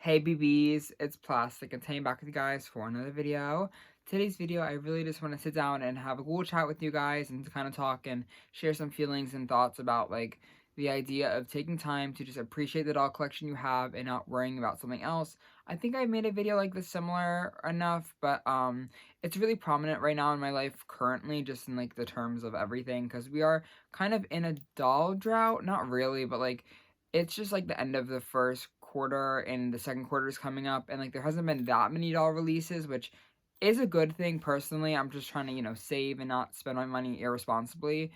Hey BBs, it's Plastic and Tane back with you guys for another video. Today's video, I really just want to sit down and have a cool chat with you guys and to kind of talk and share some feelings and thoughts about like the idea of taking time to just appreciate the doll collection you have and not worrying about something else. I think I made a video like this similar enough, but it's really prominent right now in my life currently, just in like the terms of everything, because we are kind of in a doll drought. Not really, but like it's just like the end of the first quarter and the second quarter is coming up, and like there hasn't been that many doll releases, which is a good thing personally. I'm just trying to, save and not spend my money irresponsibly.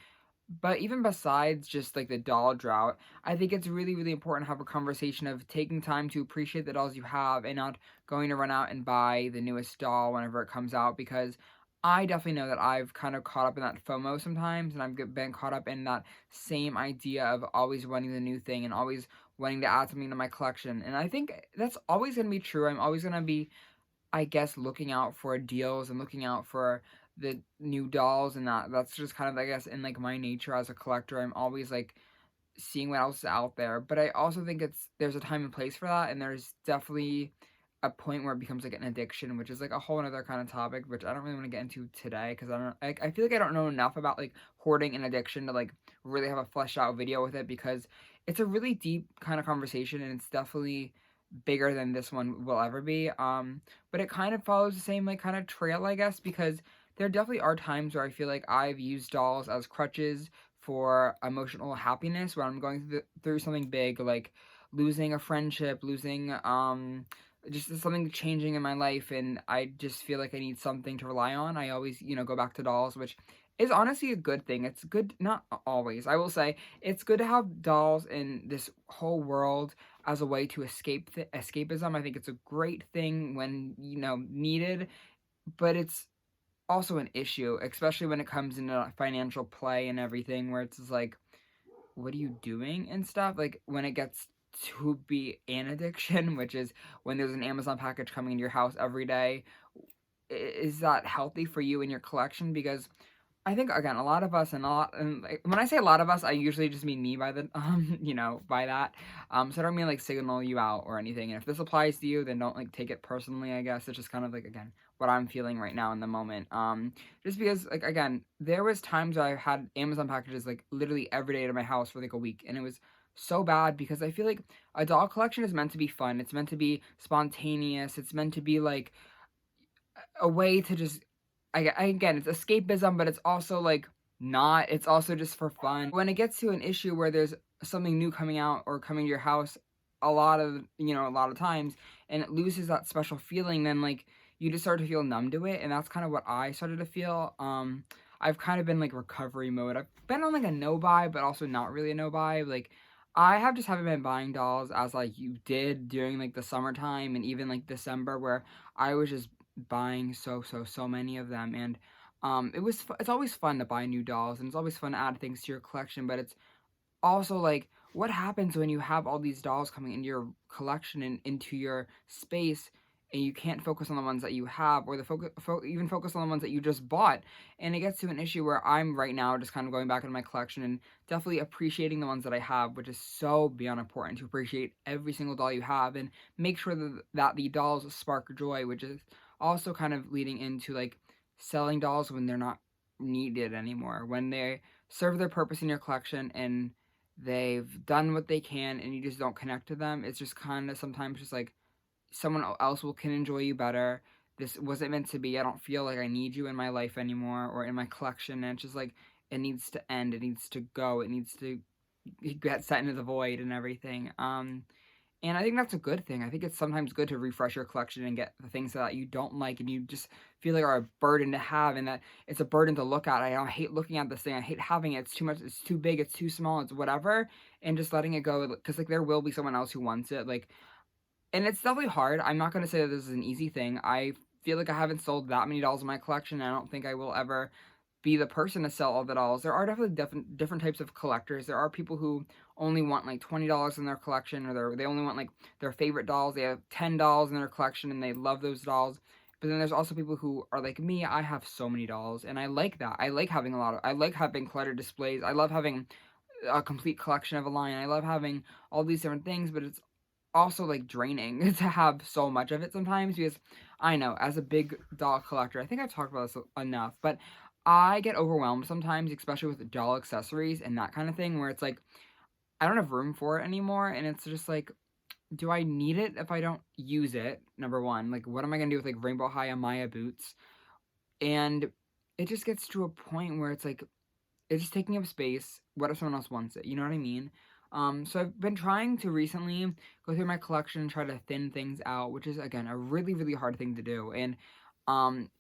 But even besides just like the doll drought, I think it's really, really important to have a conversation of taking time to appreciate the dolls you have and not going to run out and buy the newest doll whenever it comes out, because I definitely know that I've kind of caught up in that FOMO sometimes, and I've been caught up in that same idea of always wanting the new thing and always wanting to add something to my collection. And I think that's always going to be true. I'm always going to be, I guess, looking out for deals and looking out for the new dolls, and that's just kind of, I guess, in like my nature as a collector. I'm always like seeing what else is out there. But I also think there's a time and place for that, and there's definitely a point where it becomes like an addiction, which is like a whole other kind of topic, which I don't really want to get into today, because I feel like I don't know enough about like hoarding and addiction to like really have a fleshed out video with it, because it's a really deep kind of conversation, and it's definitely bigger than this one will ever be. But it kind of follows the same like kind of trail, I guess, because there definitely are times where I feel like I've used dolls as crutches for emotional happiness when I'm going through something big, like losing a friendship, losing just something changing in my life, and I just feel like I need something to rely on. I always, go back to dolls, which is honestly a good thing. It's good, not always. I will say it's good to have dolls in this whole world as a way to escape escapism. I think it's a great thing when, needed, but it's also an issue, especially when it comes into financial play and everything, where it's just like, what are you doing and stuff? Like when it gets to be an addiction, which is when there's an Amazon package coming into your house every day, is that healthy for you in your collection? Because I think, again, a lot of us, and like, when I say a lot of us, I usually just mean me by the by that. So I don't mean like signal you out or anything. And if this applies to you, then don't like take it personally. I guess it's just kind of like, again, what I'm feeling right now in the moment. Just because, like, again, there was times I had Amazon packages like literally every day to my house for like a week, and it was so bad, because I feel like a doll collection is meant to be fun. It's meant to be spontaneous. It's meant to be like a way to just, again, it's escapism, but it's also like not. It's also just for fun. When it gets to an issue where there's something new coming out or coming to your house, a lot of times, and it loses that special feeling, then like you just start to feel numb to it, and that's kind of what I started to feel. I've kind of been like recovery mode. I've been on like a no buy, but also not really a no buy. Like haven't been buying dolls as like you did during like the summertime and even like December, where I was just buying so many of them. And it's always fun to buy new dolls, and it's always fun to add things to your collection, but it's also like, what happens when you have all these dolls coming into your collection and into your space, and you can't focus on the ones that you have, or even focus on the ones that you just bought? And it gets to an issue where I'm right now just kind of going back into my collection and definitely appreciating the ones that I have, which is so beyond important, to appreciate every single doll you have and make sure that the dolls spark joy, which is also kind of leading into like selling dolls when they're not needed anymore, when they serve their purpose in your collection and they've done what they can and you just don't connect to them. It's just kind of sometimes just like someone else can enjoy you better. This wasn't meant to be. I don't feel like I need you in my life anymore or in my collection. And it's just like, it needs to end. It needs to go. It needs to get set into the void and everything. And I think that's a good thing. I think it's sometimes good to refresh your collection and get the things that you don't like and you just feel like are a burden to have, and that it's a burden to look at. I don't hate looking at this thing. I hate having it. It's too much. It's too big. It's too small. It's whatever. And just letting it go, because like there will be someone else who wants it. Like, and it's definitely hard. I'm not going to say that this is an easy thing. I feel like I haven't sold that many dolls in my collection. And I don't think I will ever be the person to sell all the dolls. There are definitely different types of collectors. There are people who only want like $20 in their collection, or they only want like their favorite dolls. They have 10 dolls in their collection and they love those dolls. But then there's also people who are like me. I have so many dolls, and I like that. I like having I like having cluttered displays. I love having a complete collection of a line. I love having all these different things, but it's also, like, draining to have so much of it sometimes because I know, as a big doll collector, I think I've talked about this enough, but I get overwhelmed sometimes, especially with doll accessories and that kind of thing, where it's like, I don't have room for it anymore, and it's just like, do I need it if I don't use it? Number one, like, what am I gonna do with, like, Rainbow High Amaya boots? And it just gets to a point where it's like, it's just taking up space. What if someone else wants it? You know what I mean? So I've been trying to recently go through my collection and try to thin things out, which is again a really really hard thing to do. And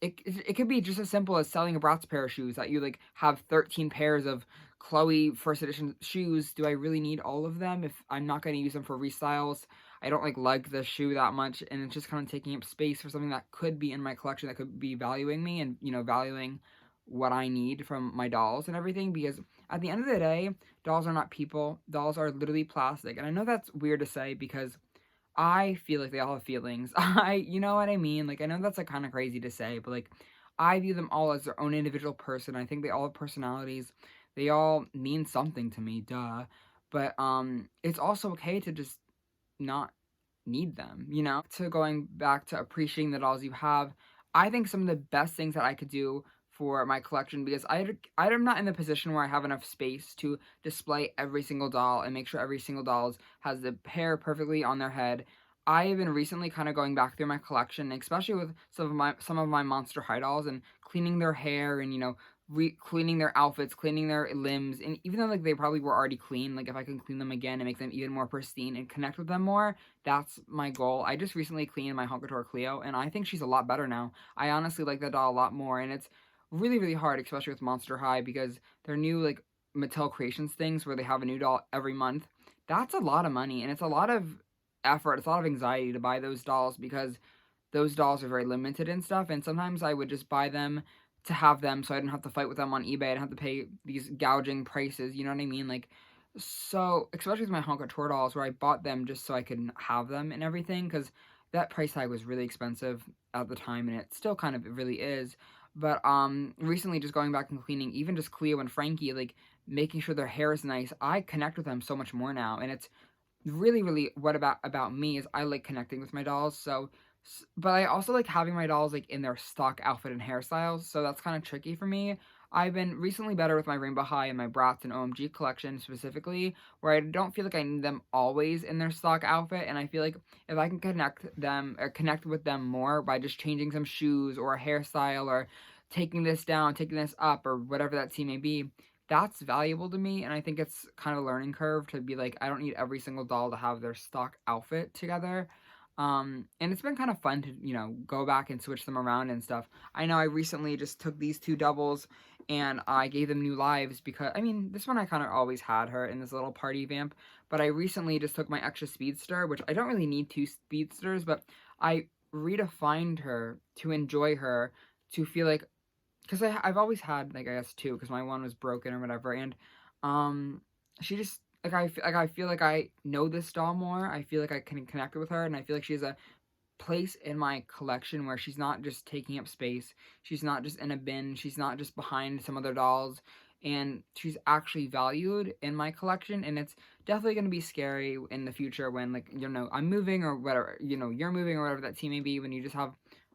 it could be just as simple as selling a Bratz pair of shoes that you like have 13 pairs of Chloe first edition shoes. Do I really need all of them if I'm not going to use them for restyles? I don't like the shoe that much, and it's just kind of taking up space for something that could be in my collection that could be valuing me and valuing what I need from my dolls and everything, because at the end of the day, dolls are not people. Dolls are literally plastic. And I know that's weird to say because I feel like they all have feelings. You know what I mean? Like, I know that's like kind of crazy to say, but like, I view them all as their own individual person. I think they all have personalities. They all mean something to me, duh. But it's also okay to just not need them, you know? To going back to appreciating the dolls you have, I think some of the best things that I could do for my collection, because I'm not in the position where I have enough space to display every single doll and make sure every single doll has the hair perfectly on their head. I have been recently kind of going back through my collection, especially with some of my Monster High dolls, and cleaning their hair and cleaning their outfits, cleaning their limbs, and even though like they probably were already clean, like if I can clean them again and make them even more pristine and connect with them more, that's my goal. I just recently cleaned my Honkator Cleo, and I think she's a lot better now. I honestly like that doll a lot more, and it's really really hard, especially with Monster High, because their new like Mattel Creations things where they have a new doll every month. That's a lot of money, and it's a lot of effort. It's a lot of anxiety to buy those dolls because those dolls are very limited and stuff, and sometimes I would just buy them to have them so I didn't have to fight with them on eBay. I didn't have to pay these gouging prices, you know what I mean? Like, so, especially with my Honka Tour dolls, where I bought them just so I could have them and everything, because that price tag was really expensive at the time, and it still kind of really is. But, recently just going back and cleaning, even just Cleo and Frankie, like, making sure their hair is nice, I connect with them so much more now, and it's really really what about me is I like connecting with my dolls. So but I also like having my dolls like in their stock outfit and hairstyles, so that's kind of tricky for me. I've been recently better with my Rainbow High and my Bratz and OMG collection specifically, where I don't feel like I need them always in their stock outfit, and I feel like if I can connect with them more by just changing some shoes or a hairstyle or taking this down, taking this up, or whatever that scene may be, that's valuable to me. And I think it's kind of a learning curve to be like, I don't need every single doll to have their stock outfit together. And it's been kind of fun to, go back and switch them around and stuff. I know I recently just took these two doubles and I gave them new lives because, I mean, this one I kind of always had her in this little party vamp, but I recently just took my extra speedster, which I don't really need two speedsters, but I redefined her to enjoy her, to feel like, because I've always had, like, I guess two, because my one was broken or whatever, and she just, I feel like I know this doll more. I feel like I can connect with her, and I feel like she has a place in my collection where she's not just taking up space. She's not just in a bin. She's not just behind some other dolls, and she's actually valued in my collection. And it's definitely going to be scary in the future when, like, I'm moving or whatever, you're moving or whatever that team may be, when you just have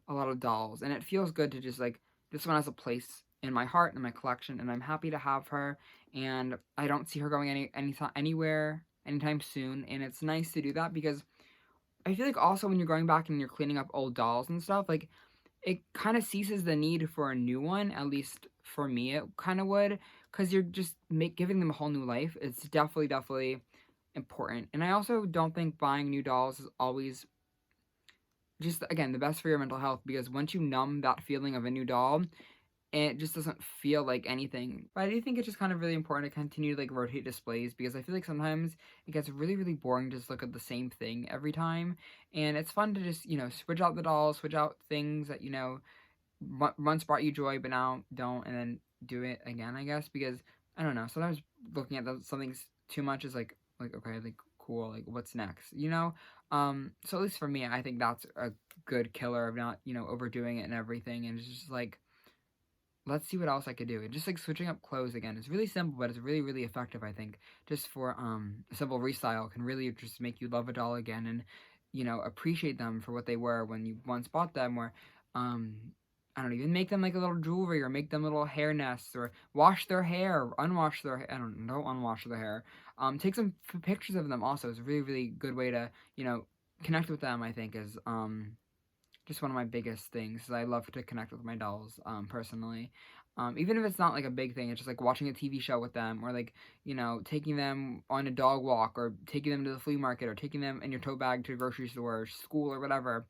a lot of dolls. And it feels good to just, like, this one has a place in my heart and my collection, and I'm happy to have her. And I don't see her going anywhere anytime soon. And it's nice to do that because I feel like also when you're going back and you're cleaning up old dolls and stuff, like, it kind of ceases the need for a new one. At least for me, it kind of would, because you're just giving them a whole new life. It's definitely important. And I also don't think buying new dolls is always just, again, the best for your mental health, because once you numb that feeling of a new doll, it just doesn't feel like anything. But I do think it's just kind of really important to continue to like rotate displays, because I feel like sometimes it gets really, really boring to just look at the same thing every time. And it's fun to just, switch out the dolls, switch out things that, once brought you joy, but now don't, and then do it again, I guess, because I don't know. Sometimes looking at something too much is like, okay, like, cool, like, what's next? So at least for me, I think that's a good killer of not, overdoing it and everything. And it's just let's see what else I could do. And just like switching up clothes again. It's really simple, but it's really, really effective, I think. Just for a simple restyle can really just make you love a doll again and, you know, appreciate them for what they were when you once bought them, or um I don't know, even make them like a little jewelry, or make them little hair nests, or wash their hair, or unwash their hair. I don't unwash their hair. Take some pictures of them also. It's a really, really good way to, you know, connect with them, I think, is just one of my biggest things. Is I love to connect with my dolls, personally. Even if it's not like a big thing, it's just like watching a TV show with them, or like, you know, taking them on a dog walk, or taking them to the flea market, or taking them in your tote bag to the grocery store, or school, or whatever.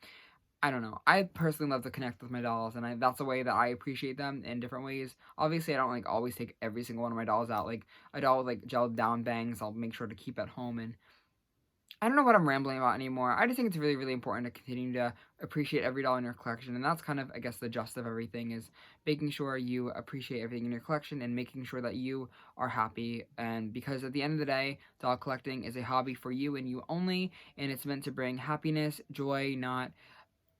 I don't know. I personally love to connect with my dolls, and that's a way that I appreciate them in different ways. Obviously, I don't like always take every single one of my dolls out. Like a doll with like gelled down bangs, I'll make sure to keep at home. And I don't know what I'm rambling about anymore. I just think it's really, really important to continue to appreciate every doll in your collection. And that's kind of, I guess, the gist of everything, is making sure you appreciate everything in your collection and making sure that you are happy. And because at the end of the day, doll collecting is a hobby for you and you only, and it's meant to bring happiness, joy, not,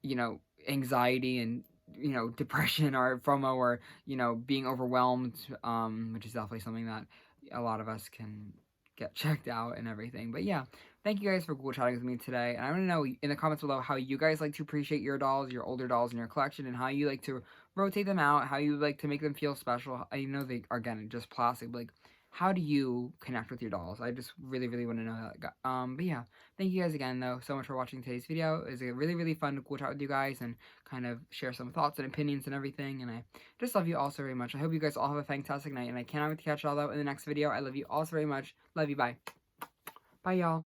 you know, anxiety and, you know, depression or FOMO, or, you know, being overwhelmed, which is definitely something that a lot of us can get checked out and everything. But yeah, thank you guys for Ghoul chatting with me today. And I want to know in the comments below how you guys like to appreciate your dolls, your older dolls in your collection, and how you like to rotate them out, how you like to make them feel special. I know they are, again, just plastic, but like, how do you connect with your dolls? I just really, really want to know that. But yeah, thank you guys again, though, so much for watching today's video. It was really, really fun to Ghoul chat with you guys and kind of share some thoughts and opinions and everything. And I just love you all so very much. I hope you guys all have a fantastic night, and I cannot wait to catch y'all out in the next video. I love you all so very much. Love you. Bye. Bye, y'all.